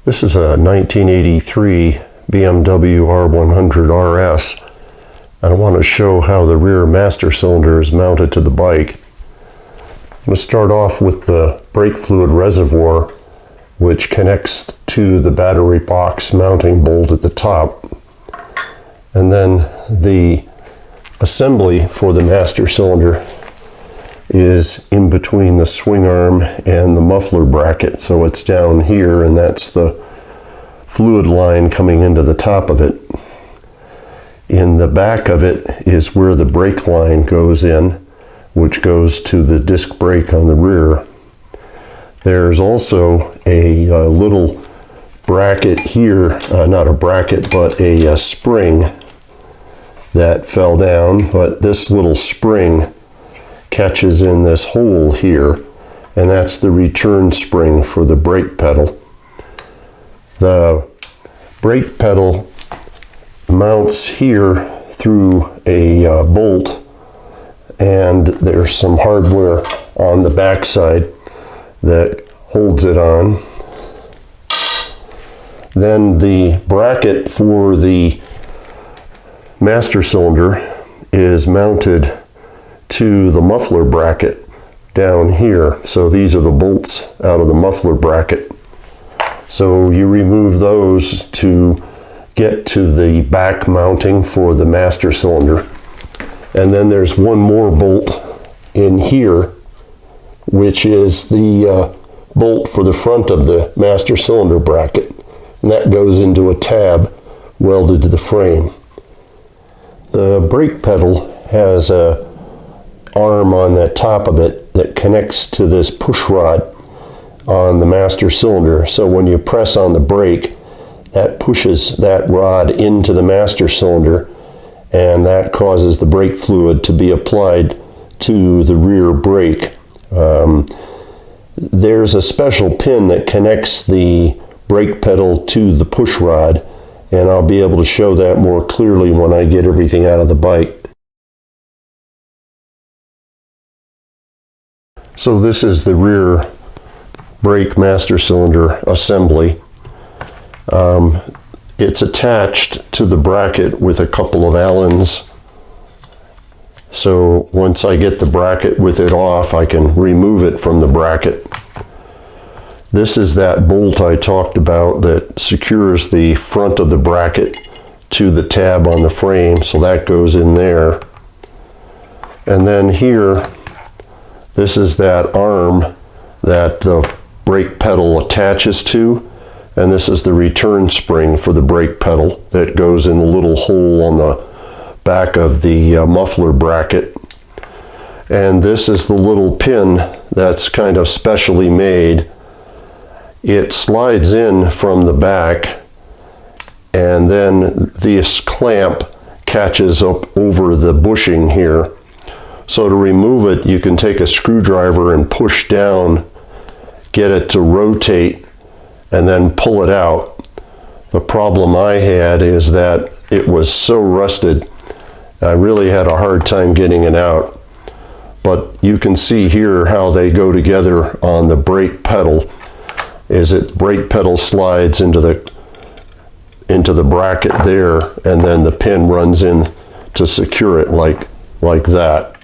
This is a 1983 BMW R100RS, and I want to show how the rear master cylinder is mounted to the bike. I'm going to start off with the brake fluid reservoir, which connects to the battery box mounting bolt at the top, and then the assembly for the master cylinder is in between the swing arm and the muffler bracket. So it's down here, and that's the fluid line coming into the top of it. In the back of it is where the brake line goes in, which goes to the disc brake on the rear. There's also a little bracket here, not a bracket, but a spring that fell down, but this little spring catches in this hole here, and that's the return spring for the brake pedal. The brake pedal mounts here through a bolt, and there's some hardware on the back side that holds it on. Then the bracket for the master cylinder is mounted to the muffler bracket down here. So these are the bolts out of the muffler bracket. So you remove those to get to the back mounting for the master cylinder. And then there's one more bolt in here, which is the bolt for the front of the master cylinder bracket. And that goes into a tab welded to the frame. The brake pedal has a arm on the top of it that connects to this push rod on the master cylinder. So when you press on the brake, that pushes that rod into the master cylinder, and that causes the brake fluid to be applied to the rear brake. There's a special pin that connects the brake pedal to the push rod, and I'll be able to show that more clearly when I get everything out of the bike. So this is the rear brake master cylinder assembly. It's attached to the bracket with a couple of Allens. So once I get the bracket with it off, I can remove it from the bracket. This is that bolt I talked about that secures the front of the bracket to the tab on the frame, so that goes in there. And then here, this is that arm that the brake pedal attaches to, and this is the return spring for the brake pedal that goes in the little hole on the back of the muffler bracket. And this is the little pin that's kind of specially made. It slides in from the back, and then this clamp catches up over the bushing here. So to remove it, you can take a screwdriver and push down, get it to rotate, and then pull it out. The problem I had is that it was so rusted, I really had a hard time getting it out. But you can see here how they go together on the brake pedal. Is it brake pedal slides into the bracket there, and then the pin runs in to secure it like that.